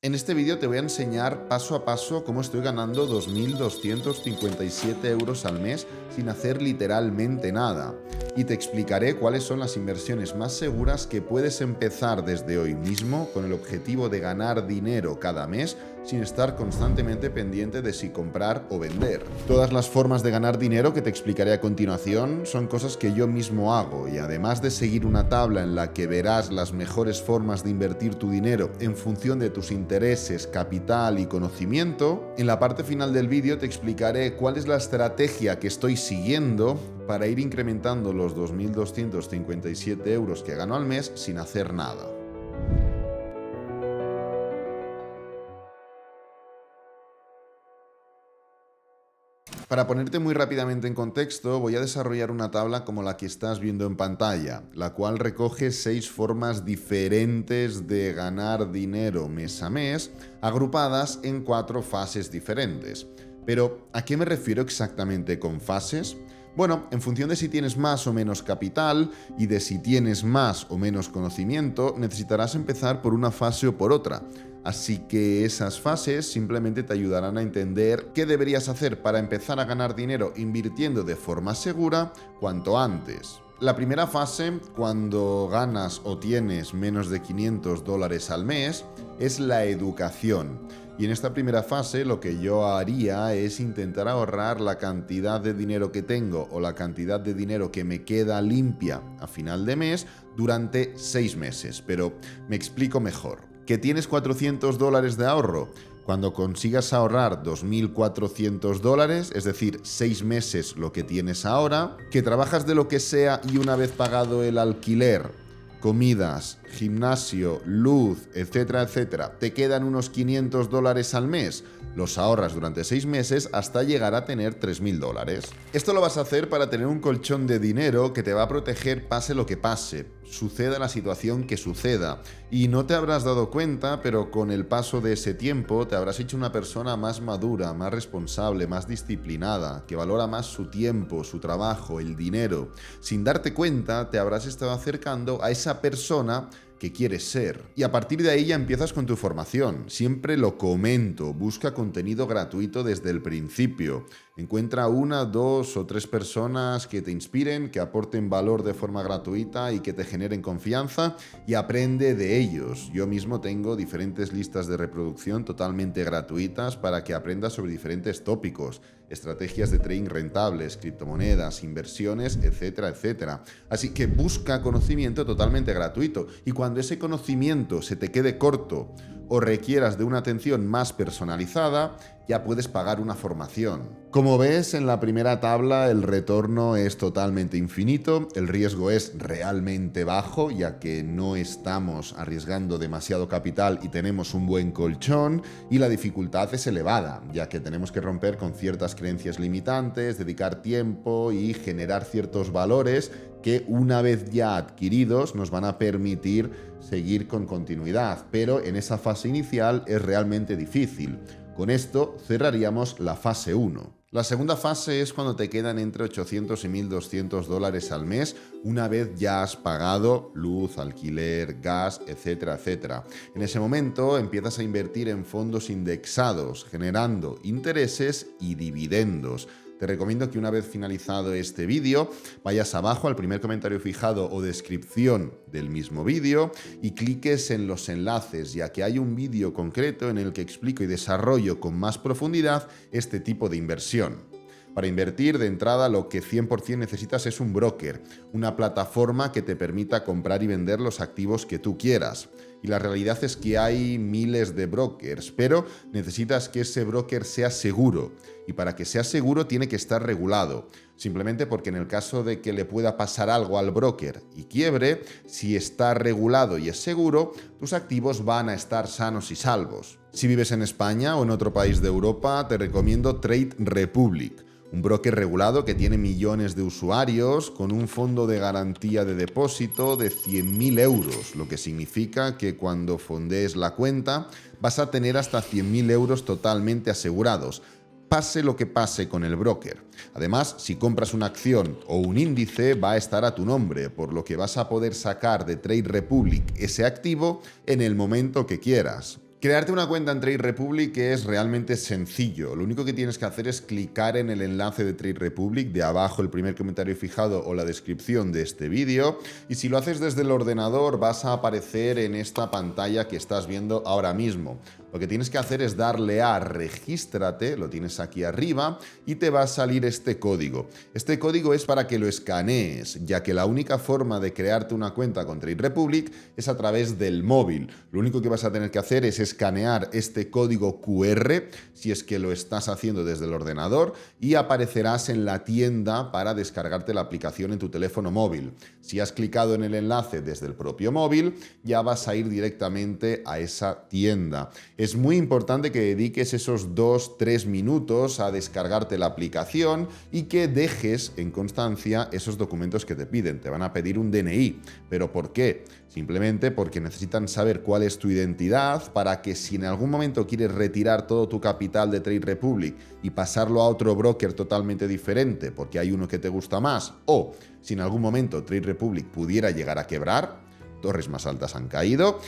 En este vídeo te voy a enseñar paso a paso cómo estoy ganando 2.257 euros al mes sin hacer literalmente nada. Y te explicaré cuáles son las inversiones más seguras que puedes empezar desde hoy mismo con el objetivo de ganar dinero cada mes sin estar constantemente pendiente de si comprar o vender. Todas las formas de ganar dinero que te explicaré a continuación son cosas que yo mismo hago y además de seguir una tabla en la que verás las mejores formas de invertir tu dinero en función de tus intereses, capital y conocimiento, en la parte final del vídeo te explicaré cuál es la estrategia que estoy siguiendo para ir incrementando los 2.257 euros que gano al mes sin hacer nada. Para ponerte muy rápidamente en contexto, voy a desarrollar una tabla como la que estás viendo en pantalla, la cual recoge 6 formas diferentes de ganar dinero mes a mes, agrupadas en 4 fases diferentes. Pero, ¿a qué me refiero exactamente con fases? Bueno, en función de si tienes más o menos capital y de si tienes más o menos conocimiento, necesitarás empezar por una fase o por otra. Así que esas fases simplemente te ayudarán a entender qué deberías hacer para empezar a ganar dinero invirtiendo de forma segura cuanto antes. La primera fase, cuando ganas o tienes menos de 500 dólares al mes, es la educación. Y en esta primera fase lo que yo haría es intentar ahorrar la cantidad de dinero que tengo o la cantidad de dinero que me queda limpia a final de mes durante 6 meses. Pero me explico mejor. ¿Que tienes 400 dólares de ahorro? Cuando consigas ahorrar 2.400 dólares, es decir, 6 meses lo que tienes ahora, que trabajas de lo que sea y una vez pagado el alquiler, comidas, gimnasio, luz, etcétera, etcétera, te quedan unos 500 dólares al mes, los ahorras durante 6 meses hasta llegar a tener 3.000 dólares. Esto lo vas a hacer para tener un colchón de dinero que te va a proteger pase lo que pase, suceda la situación que suceda. Y no te habrás dado cuenta, pero con el paso de ese tiempo te habrás hecho una persona más madura, más responsable, más disciplinada, que valora más su tiempo, su trabajo, el dinero. Sin darte cuenta, te habrás estado acercando a esa persona que quieres ser. Y a partir de ahí ya empiezas con tu formación. Siempre lo comento, busca contenido gratuito desde el principio. Encuentra 1, 2 o 3 personas que te inspiren, que aporten valor de forma gratuita y que te generen confianza y aprende de ellos. Yo mismo tengo diferentes listas de reproducción totalmente gratuitas para que aprendas sobre diferentes tópicos, estrategias de trading rentables, criptomonedas, inversiones, etcétera, etcétera. Así que busca conocimiento totalmente gratuito y cuando ese conocimiento se te quede corto o requieras de una atención más personalizada, ya puedes pagar una formación. Como ves, en la primera tabla el retorno es totalmente infinito, el riesgo es realmente bajo, ya que no estamos arriesgando demasiado capital y tenemos un buen colchón, y la dificultad es elevada, ya que tenemos que romper con ciertas creencias limitantes, dedicar tiempo y generar ciertos valores que una vez ya adquiridos nos van a permitir seguir con continuidad, pero en esa fase inicial es realmente difícil. Con esto cerraríamos la fase 1. La segunda fase es cuando te quedan entre 800 y 1.200 dólares al mes una vez ya has pagado luz, alquiler, gas, etcétera, etcétera. En ese momento empiezas a invertir en fondos indexados, generando intereses y dividendos. Te recomiendo que una vez finalizado este vídeo vayas abajo al primer comentario fijado o descripción del mismo vídeo y cliques en los enlaces, ya que hay un vídeo concreto en el que explico y desarrollo con más profundidad este tipo de inversión. Para invertir, de entrada, lo que 100% necesitas es un broker, una plataforma que te permita comprar y vender los activos que tú quieras. Y la realidad es que hay miles de brokers, pero necesitas que ese broker sea seguro. Y para que sea seguro tiene que estar regulado. Simplemente porque en el caso de que le pueda pasar algo al broker y quiebre, si está regulado y es seguro, tus activos van a estar sanos y salvos. Si vives en España o en otro país de Europa, te recomiendo Trade Republic. Un broker regulado que tiene millones de usuarios con un fondo de garantía de depósito de 100.000 euros, lo que significa que cuando fondees la cuenta vas a tener hasta 100.000 euros totalmente asegurados, pase lo que pase con el broker. Además, si compras una acción o un índice, va a estar a tu nombre, por lo que vas a poder sacar de Trade Republic ese activo en el momento que quieras. Crearte una cuenta en Trade Republic es realmente sencillo. Lo único que tienes que hacer es clicar en el enlace de Trade Republic de abajo, el primer comentario fijado o la descripción de este vídeo. Y si lo haces desde el ordenador vas a aparecer en esta pantalla que estás viendo ahora mismo. Lo que tienes que hacer es darle a regístrate, lo tienes aquí arriba, y te va a salir este código. Este código es para que lo escanees, ya que la única forma de crearte una cuenta con Trade Republic es a través del móvil. Lo único que vas a tener que hacer es escanear este código QR, si es que lo estás haciendo desde el ordenador, y aparecerás en la tienda para descargarte la aplicación en tu teléfono móvil. Si has clicado en el enlace desde el propio móvil, ya vas a ir directamente a esa tienda. Es muy importante que dediques esos 2-3 minutos a descargarte la aplicación y que dejes en constancia esos documentos que te piden. Te van a pedir un DNI. ¿Pero por qué? Simplemente porque necesitan saber cuál es tu identidad para que si en algún momento quieres retirar todo tu capital de Trade Republic y pasarlo a otro broker totalmente diferente porque hay uno que te gusta más, o si en algún momento Trade Republic pudiera llegar a quebrar, torres más altas han caído,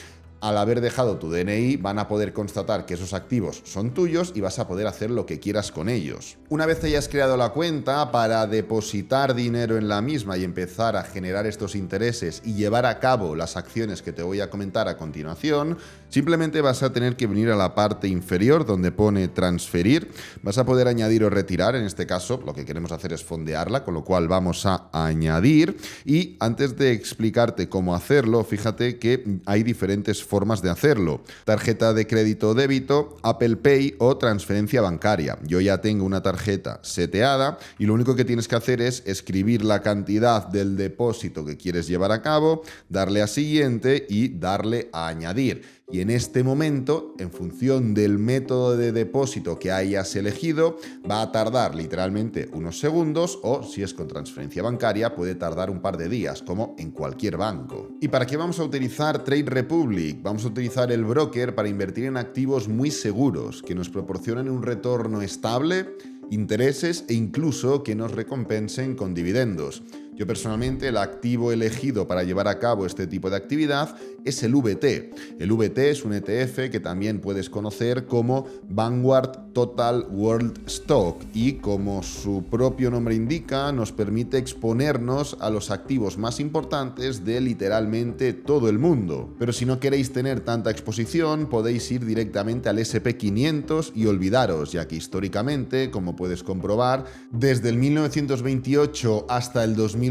al haber dejado tu DNI van a poder constatar que esos activos son tuyos y vas a poder hacer lo que quieras con ellos. Una vez hayas creado la cuenta, para depositar dinero en la misma y empezar a generar estos intereses y llevar a cabo las acciones que te voy a comentar a continuación, simplemente vas a tener que venir a la parte inferior donde pone transferir. Vas a poder añadir o retirar, en este caso lo que queremos hacer es fondearla, con lo cual vamos a añadir. Y antes de explicarte cómo hacerlo, fíjate que hay diferentes formas de hacerlo: tarjeta de crédito o débito, Apple Pay o transferencia bancaria. Yo ya tengo una tarjeta seteada y lo único que tienes que hacer es escribir la cantidad del depósito que quieres llevar a cabo, darle a siguiente y darle a añadir. Y en este momento, en función del método de depósito que hayas elegido, va a tardar literalmente unos segundos, o si es con transferencia bancaria puede tardar un par de días, como en cualquier banco. ¿Y para qué vamos a utilizar Trade Republic? Vamos a utilizar el broker para invertir en activos muy seguros, que nos proporcionen un retorno estable, intereses e incluso que nos recompensen con dividendos. Yo personalmente el activo elegido para llevar a cabo este tipo de actividad es el VT. El VT es un ETF que también puedes conocer como Vanguard Total World Stock y, como su propio nombre indica, nos permite exponernos a los activos más importantes de literalmente todo el mundo. Pero si no queréis tener tanta exposición, podéis ir directamente al SP500 y olvidaros, ya que históricamente, como puedes comprobar, desde el 1928 hasta el 2022,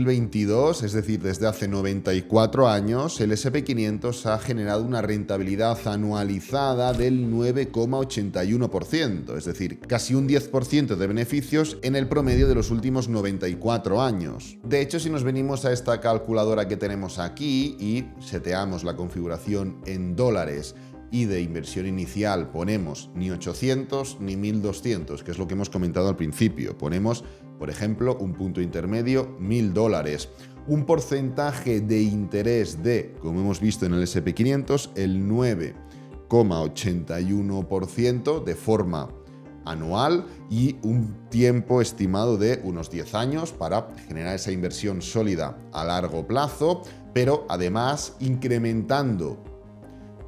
es decir, desde hace 94 años, el SP500 ha generado una rentabilidad anualizada del 9,81%, es decir, casi un 10% de beneficios en el promedio de los últimos 94 años. De hecho, si nos venimos a esta calculadora que tenemos aquí y seteamos la configuración en dólares y de inversión inicial ponemos ni 800 ni 1200, que es lo que hemos comentado al principio. Ponemos, por ejemplo, un punto intermedio, $1000. Un porcentaje de interés de, como hemos visto en el SP500, el 9,81% de forma anual y un tiempo estimado de unos 10 años para generar esa inversión sólida a largo plazo, pero además incrementando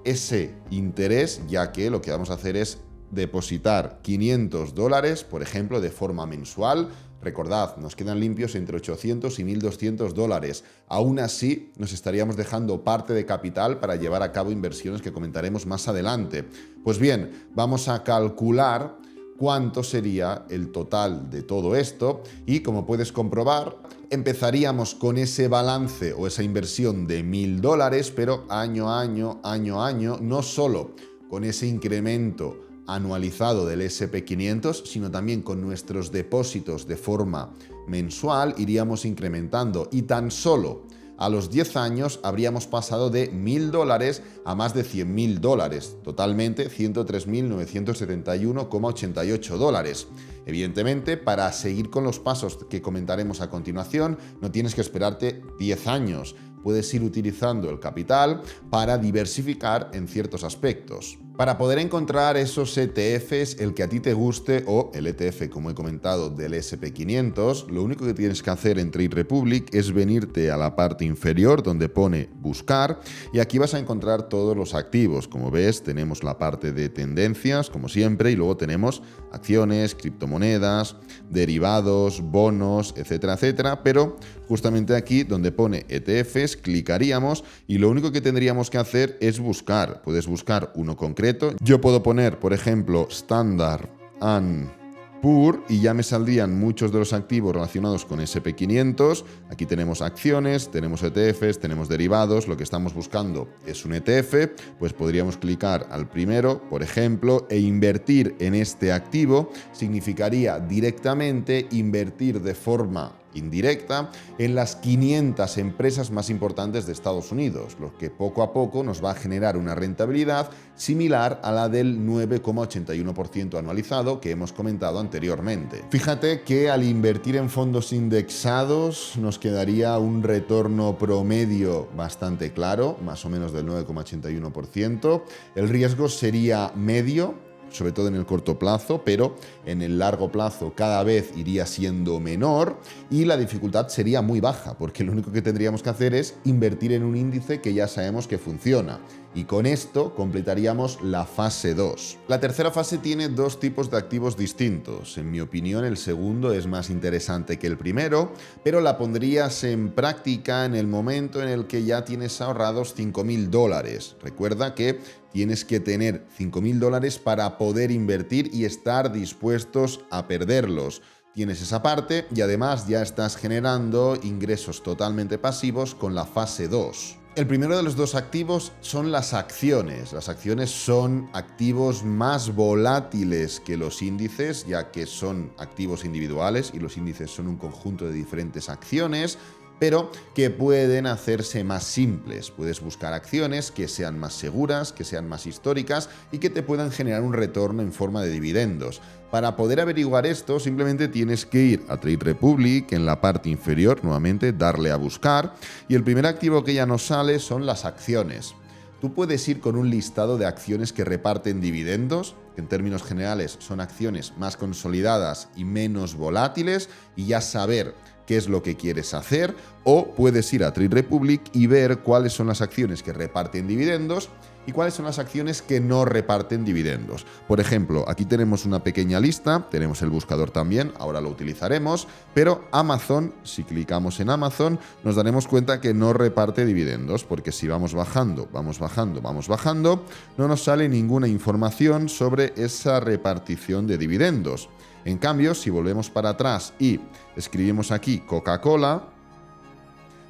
ese interés, ya que lo que vamos a hacer es depositar $500, por ejemplo, de forma mensual. Recordad, nos quedan limpios entre 800 y $1200. Aún así, nos estaríamos dejando parte de capital para llevar a cabo inversiones que comentaremos más adelante. Pues bien, vamos a calcular cuánto sería el total de todo esto y, como puedes comprobar, empezaríamos con ese balance o esa inversión de $1000, pero año a año, no solo con ese incremento anualizado del SP500, sino también con nuestros depósitos de forma mensual iríamos incrementando, y tan solo a los 10 años habríamos pasado de $1000 a más de $100.000, totalmente $103.971,88. Evidentemente, para seguir con los pasos que comentaremos a continuación, no tienes que esperarte 10 años. Puedes ir utilizando el capital para diversificar en ciertos aspectos. Para poder encontrar esos ETFs, el que a ti te guste o el ETF, como he comentado, del SP500, lo único que tienes que hacer en Trade Republic es venirte a la parte inferior donde pone buscar y aquí vas a encontrar todos los activos. Como ves, tenemos la parte de tendencias, como siempre, y luego tenemos acciones, criptomonedas, derivados, bonos, etcétera, etcétera, pero justamente aquí donde pone ETFs, clicaríamos y lo único que tendríamos que hacer es buscar. Puedes buscar uno concreto. Yo puedo poner, por ejemplo, Standard & Poor's y ya me saldrían muchos de los activos relacionados con SP500. Aquí tenemos acciones, tenemos ETFs, tenemos derivados. Lo que estamos buscando es un ETF, pues podríamos clicar al primero, por ejemplo, e invertir en este activo significaría directamente invertir de forma indirecta en las 500 empresas más importantes de Estados Unidos, lo que poco a poco nos va a generar una rentabilidad similar a la del 9,81% anualizado que hemos comentado anteriormente. Fíjate que al invertir en fondos indexados nos quedaría un retorno promedio bastante claro, más o menos del 9,81%. El riesgo sería medio, sobre todo en el corto plazo, pero en el largo plazo cada vez iría siendo menor y la dificultad sería muy baja, porque lo único que tendríamos que hacer es invertir en un índice que ya sabemos que funciona. Y con esto completaríamos la fase 2. La tercera fase tiene dos tipos de activos distintos. En mi opinión, el segundo es más interesante que el primero, pero la pondrías en práctica en el momento en el que ya tienes ahorrados $5.000. Recuerda que tienes que tener $5.000 para poder invertir y estar dispuestos a perderlos. Tienes esa parte y además ya estás generando ingresos totalmente pasivos con la fase 2. El primero de los dos activos son las acciones. Las acciones son activos más volátiles que los índices, ya que son activos individuales y los índices son un conjunto de diferentes acciones, pero que pueden hacerse más simples. Puedes buscar acciones que sean más seguras, que sean más históricas y que te puedan generar un retorno en forma de dividendos. Para poder averiguar esto, simplemente tienes que ir a Trade Republic, en la parte inferior, nuevamente, darle a buscar, y el primer activo que ya nos sale son las acciones. Tú puedes ir con un listado de acciones que reparten dividendos, que en términos generales son acciones más consolidadas y menos volátiles, y ya saber qué es lo que quieres hacer, o puedes ir a Trade Republic y ver cuáles son las acciones que reparten dividendos y cuáles son las acciones que no reparten dividendos. Por ejemplo, aquí tenemos una pequeña lista, tenemos el buscador también, ahora lo utilizaremos, pero Amazon, si clicamos en Amazon, nos daremos cuenta que no reparte dividendos, porque si vamos bajando, vamos bajando, vamos bajando, no nos sale ninguna información sobre esa repartición de dividendos. En cambio, si volvemos para atrás y escribimos aquí Coca-Cola,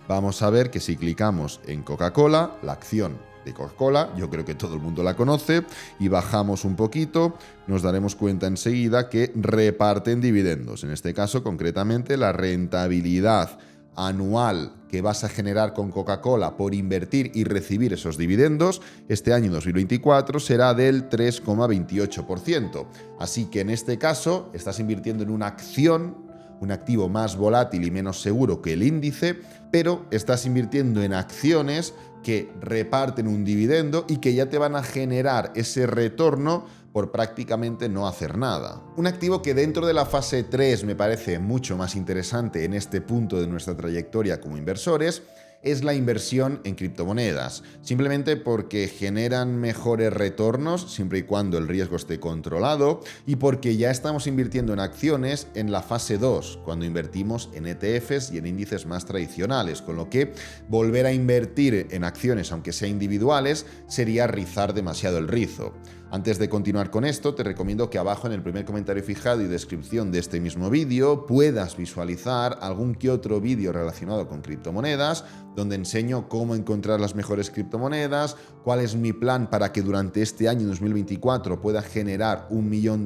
vamos a ver que si clicamos en Coca-Cola, la acción de Coca-Cola, yo creo que todo el mundo la conoce, y bajamos un poquito, nos daremos cuenta enseguida que reparten dividendos. En este caso, concretamente, la rentabilidad anual que vas a generar con Coca-Cola por invertir y recibir esos dividendos este año 2024 será del 3,28%. Así que en este caso estás invirtiendo en una acción, un activo más volátil y menos seguro que el índice, pero estás invirtiendo en acciones que reparten un dividendo y que ya te van a generar ese retorno por prácticamente no hacer nada. Un activo que dentro de la fase 3 me parece mucho más interesante en este punto de nuestra trayectoria como inversores es la inversión en criptomonedas, simplemente porque generan mejores retornos siempre y cuando el riesgo esté controlado y porque ya estamos invirtiendo en acciones en la fase 2, cuando invertimos en ETFs y en índices más tradicionales, con lo que volver a invertir en acciones, aunque sea individuales, sería rizar demasiado el rizo. Antes de continuar con esto, te recomiendo que abajo en el primer comentario fijado y descripción de este mismo vídeo puedas visualizar algún que otro vídeo relacionado con criptomonedas, donde enseño cómo encontrar las mejores criptomonedas, cuál es mi plan para que durante este año 2024 pueda generar $1 millón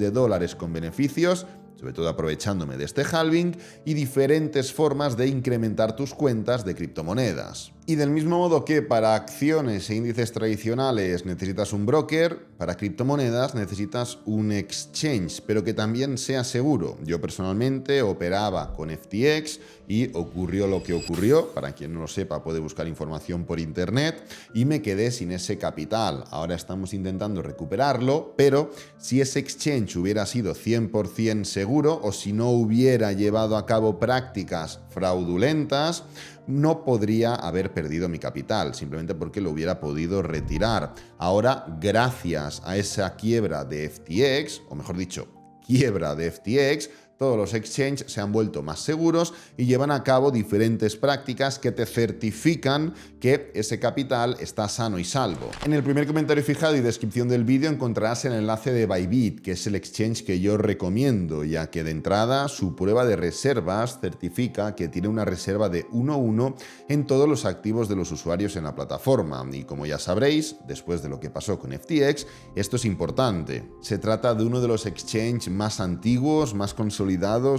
con beneficios, sobre todo aprovechándome de este halving, y diferentes formas de incrementar tus cuentas de criptomonedas. Y del mismo modo que para acciones e índices tradicionales necesitas un broker, para criptomonedas necesitas un exchange, pero que también sea seguro. Yo personalmente operaba con FTX y ocurrió lo que ocurrió. Para quien no lo sepa, puede buscar información por internet, y me quedé sin ese capital. Ahora estamos intentando recuperarlo, pero si ese exchange hubiera sido 100% seguro, o si no hubiera llevado a cabo prácticas fraudulentas, no podría haber perdido mi capital, simplemente porque lo hubiera podido retirar. Ahora, gracias a esa quiebra de FTX, o mejor dicho, quiebra de FTX, todos los exchanges se han vuelto más seguros y llevan a cabo diferentes prácticas que te certifican que ese capital está sano y salvo. En el primer comentario fijado y descripción del vídeo encontrarás el enlace de Bybit, que es el exchange que yo recomiendo, ya que de entrada su prueba de reservas certifica que tiene una reserva de 1:1 en todos los activos de los usuarios en la plataforma. Y como ya sabréis, después de lo que pasó con FTX, esto es importante. Se trata de uno de los exchanges más antiguos, más consolidados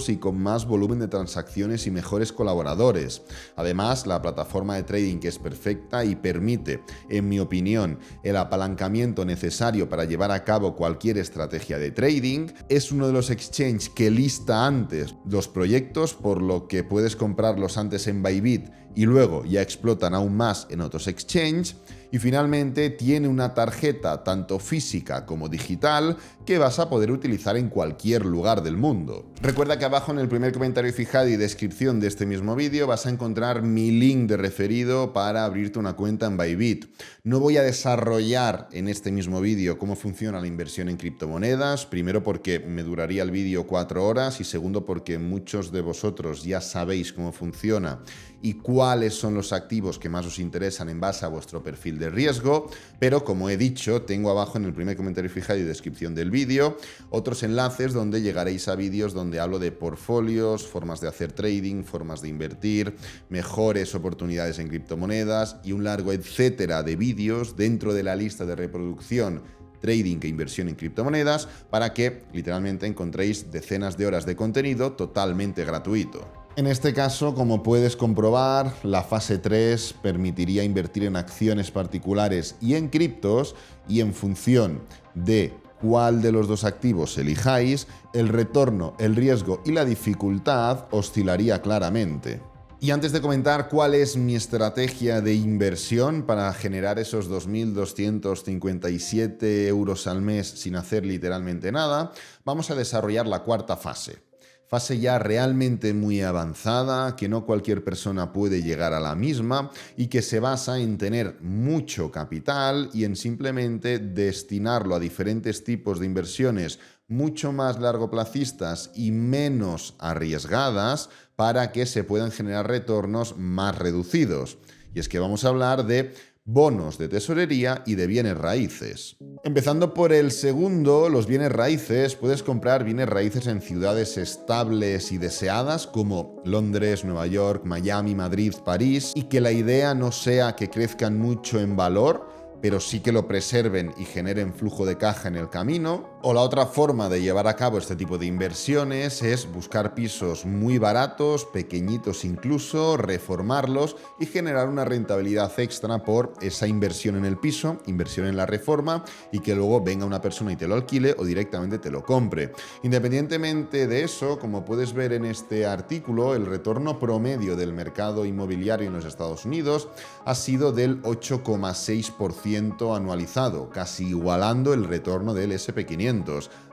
y con más volumen de transacciones y mejores colaboradores. Además, la plataforma de trading, que es perfecta y permite, en mi opinión, el apalancamiento necesario para llevar a cabo cualquier estrategia de trading, es uno de los exchanges que lista antes los proyectos, por lo que puedes comprarlos antes en Bybit y luego ya explotan aún más en otros exchanges. Y finalmente tiene una tarjeta tanto física como digital que vas a poder utilizar en cualquier lugar del mundo. Recuerda que abajo en el primer comentario fijado y descripción de este mismo vídeo vas a encontrar mi link de referido para abrirte una cuenta en Bybit. No voy a desarrollar en este mismo vídeo cómo funciona la inversión en criptomonedas, primero porque me duraría el vídeo 4 horas y segundo porque muchos de vosotros ya sabéis cómo funciona y cuáles son los activos que más os interesan en base a vuestro perfil de riesgo, pero como he dicho, tengo abajo en el primer comentario fijado y descripción del vídeo otros enlaces donde llegaréis a vídeos donde hablo de portfolios, formas de hacer trading, formas de invertir, mejores oportunidades en criptomonedas y un largo etcétera de vídeos dentro de la lista de reproducción trading e inversión en criptomonedas, para que literalmente encontréis decenas de horas de contenido totalmente gratuito. En este caso, como puedes comprobar, la fase 3 permitiría invertir en acciones particulares y en criptos, y en función de cuál de los dos activos elijáis, el retorno, el riesgo y la dificultad oscilaría claramente. Y antes de comentar cuál es mi estrategia de inversión para generar esos 2.257 euros al mes sin hacer literalmente nada, vamos a desarrollar la cuarta fase. Fase ya realmente muy avanzada, que no cualquier persona puede llegar a la misma y que se basa en tener mucho capital y en simplemente destinarlo a diferentes tipos de inversiones mucho más largoplacistas y menos arriesgadas para que se puedan generar retornos más reducidos. Y es que vamos a hablar de bonos de tesorería y de bienes raíces. Empezando por el segundo, los bienes raíces, puedes comprar bienes raíces en ciudades estables y deseadas como Londres, Nueva York, Miami, Madrid, París, y que la idea no sea que crezcan mucho en valor, pero sí que lo preserven y generen flujo de caja en el camino. O la otra forma de llevar a cabo este tipo de inversiones es buscar pisos muy baratos, pequeñitos incluso, reformarlos y generar una rentabilidad extra por esa inversión en el piso, inversión en la reforma, y que luego venga una persona y te lo alquile o directamente te lo compre. Independientemente de eso, como puedes ver en este artículo, el retorno promedio del mercado inmobiliario en los Estados Unidos ha sido del 8,6% anualizado, casi igualando el retorno del SP500.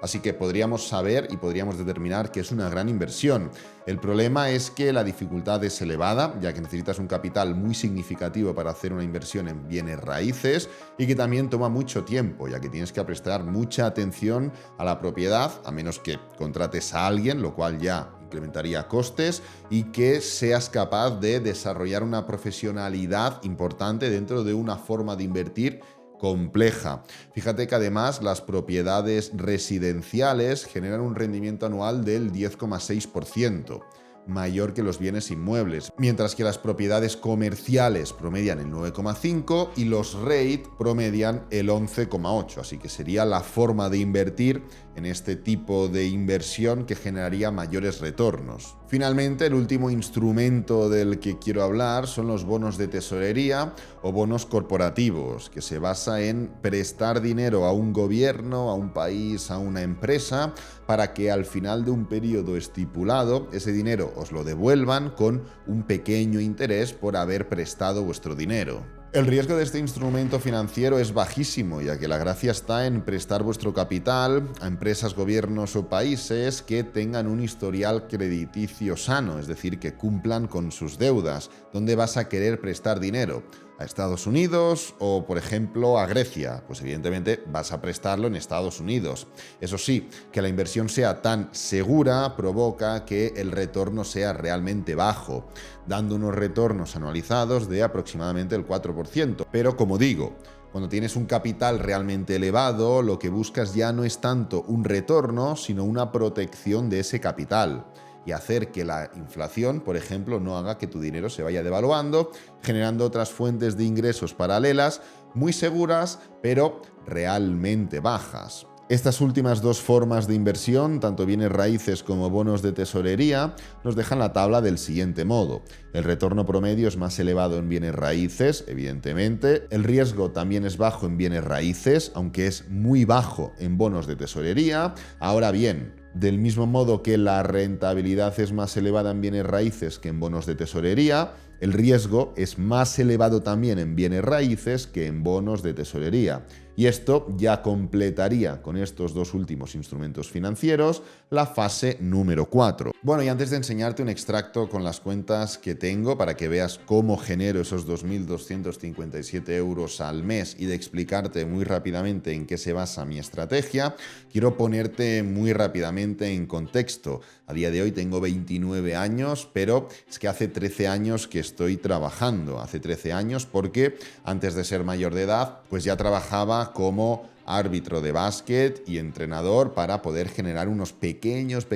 Así que podríamos saber y podríamos determinar que es una gran inversión. El problema es que la dificultad es elevada, ya que necesitas un capital muy significativo para hacer una inversión en bienes raíces y que también toma mucho tiempo, ya que tienes que prestar mucha atención a la propiedad, a menos que contrates a alguien, lo cual ya incrementaría costes, y que seas capaz de desarrollar una profesionalidad importante dentro de una forma de invertir compleja. Fíjate que además las propiedades residenciales generan un rendimiento anual del 10,6%, mayor que los bienes inmuebles, mientras que las propiedades comerciales promedian el 9,5% y los REIT promedian el 11,8%, así que sería la forma de invertir en este tipo de inversión que generaría mayores retornos. Finalmente, el último instrumento del que quiero hablar son los bonos de tesorería o bonos corporativos, que se basa en prestar dinero a un gobierno, a un país, a una empresa, para que al final de un periodo estipulado ese dinero os lo devuelvan con un pequeño interés por haber prestado vuestro dinero. El riesgo de este instrumento financiero es bajísimo, ya que la gracia está en prestar vuestro capital a empresas, gobiernos o países que tengan un historial crediticio sano, es decir, que cumplan con sus deudas. ¿Dónde vas a querer prestar dinero? ¿A Estados Unidos o, por ejemplo, a Grecia? Pues evidentemente vas a prestarlo en Estados Unidos. Eso sí, que la inversión sea tan segura provoca que el retorno sea realmente bajo, dando unos retornos anualizados de aproximadamente el 4%. Pero como digo, cuando tienes un capital realmente elevado, lo que buscas ya no es tanto un retorno, sino una protección de ese capital y hacer que la inflación, por ejemplo, no haga que tu dinero se vaya devaluando, generando otras fuentes de ingresos paralelas muy seguras, pero realmente bajas. Estas últimas dos formas de inversión, tanto bienes raíces como bonos de tesorería, nos dejan la tabla del siguiente modo. El retorno promedio es más elevado en bienes raíces, evidentemente. El riesgo también es bajo en bienes raíces, aunque es muy bajo en bonos de tesorería. Ahora bien, del mismo modo que la rentabilidad es más elevada en bienes raíces que en bonos de tesorería, el riesgo es más elevado también en bienes raíces que en bonos de tesorería. Y esto ya completaría con estos dos últimos instrumentos financieros la fase número 4. Bueno, y antes de enseñarte un extracto con las cuentas que tengo para que veas cómo genero esos 2.257 euros al mes y de explicarte muy rápidamente en qué se basa mi estrategia, quiero ponerte muy rápidamente en contexto. A día de hoy tengo 29 años, pero es que hace 13 años que estoy trabajando. Hace 13 años porque antes de ser mayor de edad, pues ya trabajaba como árbitro de básquet y entrenador para poder generar unos pequeños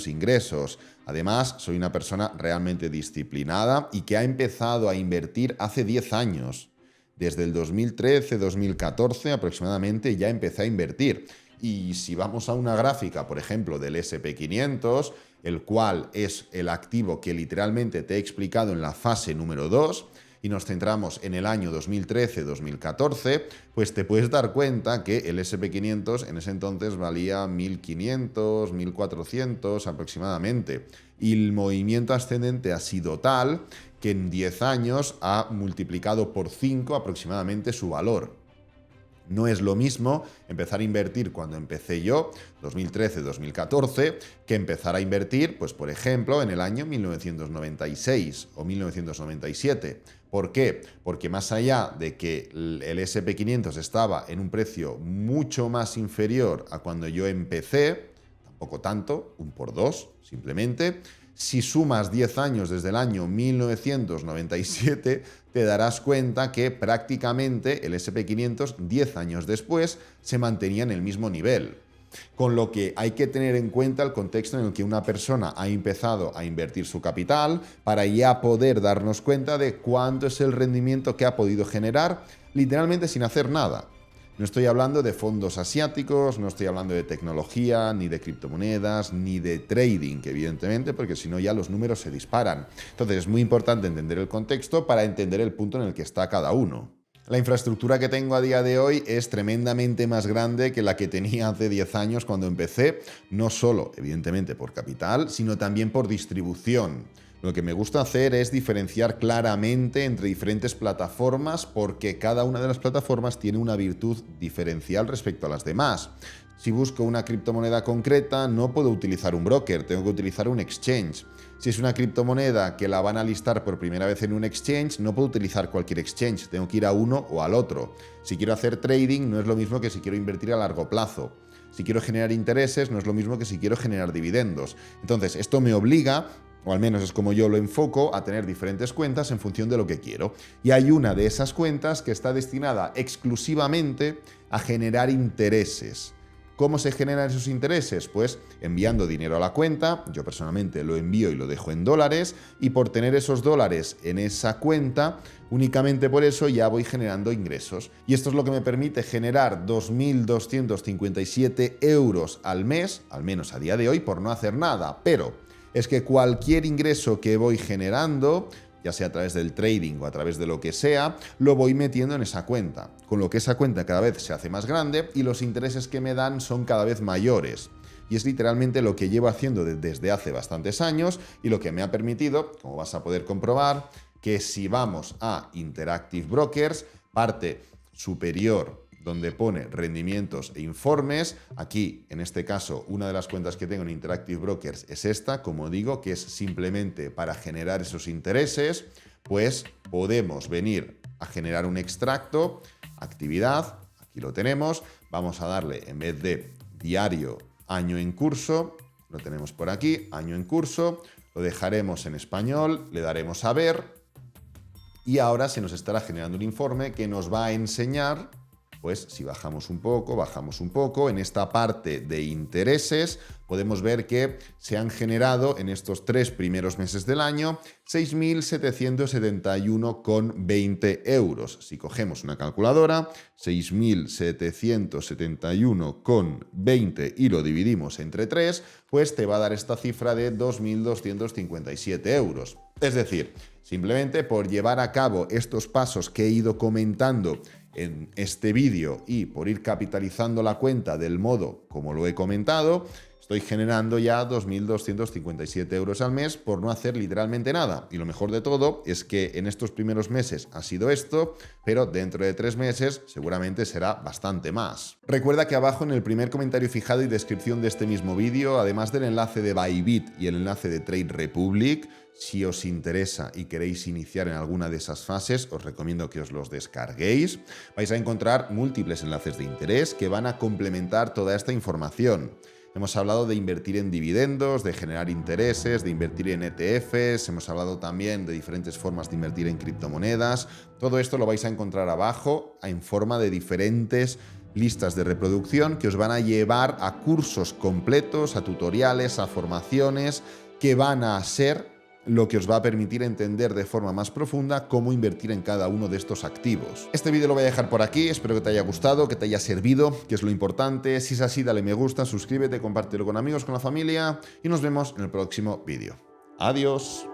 ingresos. Además, soy una persona realmente disciplinada y que ha empezado a invertir hace 10 años. Desde el 2013-2014 aproximadamente ya empecé a invertir. Y si vamos a una gráfica, por ejemplo, del SP500, el cual es el activo que literalmente te he explicado en la fase número 2, y nos centramos en el año 2013-2014, pues te puedes dar cuenta que el SP500 en ese entonces valía 1.500, 1.400 aproximadamente. Y el movimiento ascendente ha sido tal que en 10 años ha multiplicado por 5 aproximadamente su valor. No es lo mismo empezar a invertir cuando empecé yo, 2013-2014, que empezar a invertir, pues por ejemplo, en el año 1996 o 1997. ¿Por qué? Porque más allá de que el SP500 estaba en un precio mucho más inferior a cuando yo empecé, tampoco tanto, un por dos, simplemente, si sumas 10 años desde el año 1997, te darás cuenta que prácticamente el SP500 10 años después se mantenía en el mismo nivel. Con lo que hay que tener en cuenta el contexto en el que una persona ha empezado a invertir su capital para ya poder darnos cuenta de cuánto es el rendimiento que ha podido generar literalmente sin hacer nada. No estoy hablando de fondos asiáticos, no estoy hablando de tecnología, ni de criptomonedas, ni de trading, que evidentemente, porque si no ya los números se disparan. Entonces es muy importante entender el contexto para entender el punto en el que está cada uno. La infraestructura que tengo a día de hoy es tremendamente más grande que la que tenía hace 10 años cuando empecé, no solo, evidentemente, por capital, sino también por distribución. Lo que me gusta hacer es diferenciar claramente entre diferentes plataformas porque cada una de las plataformas tiene una virtud diferencial respecto a las demás. Si busco una criptomoneda concreta, no puedo utilizar un broker, tengo que utilizar un exchange. Si es una criptomoneda que la van a listar por primera vez en un exchange, no puedo utilizar cualquier exchange, tengo que ir a uno o al otro. Si quiero hacer trading, no es lo mismo que si quiero invertir a largo plazo. Si quiero generar intereses, no es lo mismo que si quiero generar dividendos. Entonces, esto me obliga, o al menos es como yo lo enfoco, a tener diferentes cuentas en función de lo que quiero. Y hay una de esas cuentas que está destinada exclusivamente a generar intereses. ¿Cómo se generan esos intereses? Pues enviando dinero a la cuenta. Yo personalmente lo envío y lo dejo en dólares, y por tener esos dólares en esa cuenta, únicamente por eso ya voy generando ingresos. Y esto es lo que me permite generar 2.257 euros al mes, al menos a día de hoy, por no hacer nada. Pero es que cualquier ingreso que voy generando, ya sea a través del trading o a través de lo que sea, lo voy metiendo en esa cuenta. Con lo que esa cuenta cada vez se hace más grande y los intereses que me dan son cada vez mayores. Y es literalmente lo que llevo haciendo desde hace bastantes años y lo que me ha permitido, como vas a poder comprobar, que si vamos a Interactive Brokers, parte superior donde pone rendimientos e informes, aquí, en este caso, una de las cuentas que tengo en Interactive Brokers es esta, como digo, que es simplemente para generar esos intereses, pues podemos venir a generar un extracto, actividad, aquí lo tenemos, vamos a darle, en vez de diario, año en curso, lo tenemos por aquí, año en curso, lo dejaremos en español, le daremos a ver, y ahora se nos estará generando un informe que nos va a enseñar, pues si bajamos un poco, en esta parte de intereses podemos ver que se han generado en estos 3 primeros meses del año 6.771,20 euros. Si cogemos una calculadora, 6.771,20 y lo dividimos entre 3, pues te va a dar esta cifra de 2.257 euros. Es decir, simplemente por llevar a cabo estos pasos que he ido comentando en este vídeo y por ir capitalizando la cuenta del modo como lo he comentado, estoy generando ya 2.257 euros al mes por no hacer literalmente nada. Y lo mejor de todo es que en estos primeros meses ha sido esto, pero dentro de 3 meses seguramente será bastante más. Recuerda que abajo en el primer comentario fijado y descripción de este mismo vídeo, además del enlace de Bybit y el enlace de Trade Republic, si os interesa y queréis iniciar en alguna de esas fases, os recomiendo que os los descarguéis. Vais a encontrar múltiples enlaces de interés que van a complementar toda esta información. Hemos hablado de invertir en dividendos, de generar intereses, de invertir en ETFs, hemos hablado también de diferentes formas de invertir en criptomonedas. Todo esto lo vais a encontrar abajo en forma de diferentes listas de reproducción que os van a llevar a cursos completos, a tutoriales, a formaciones que van a ser lo que os va a permitir entender de forma más profunda cómo invertir en cada uno de estos activos. Este vídeo lo voy a dejar por aquí, espero que te haya gustado, que te haya servido, que es lo importante. Si es así, dale me gusta, suscríbete, compártelo con amigos, con la familia y nos vemos en el próximo vídeo. Adiós.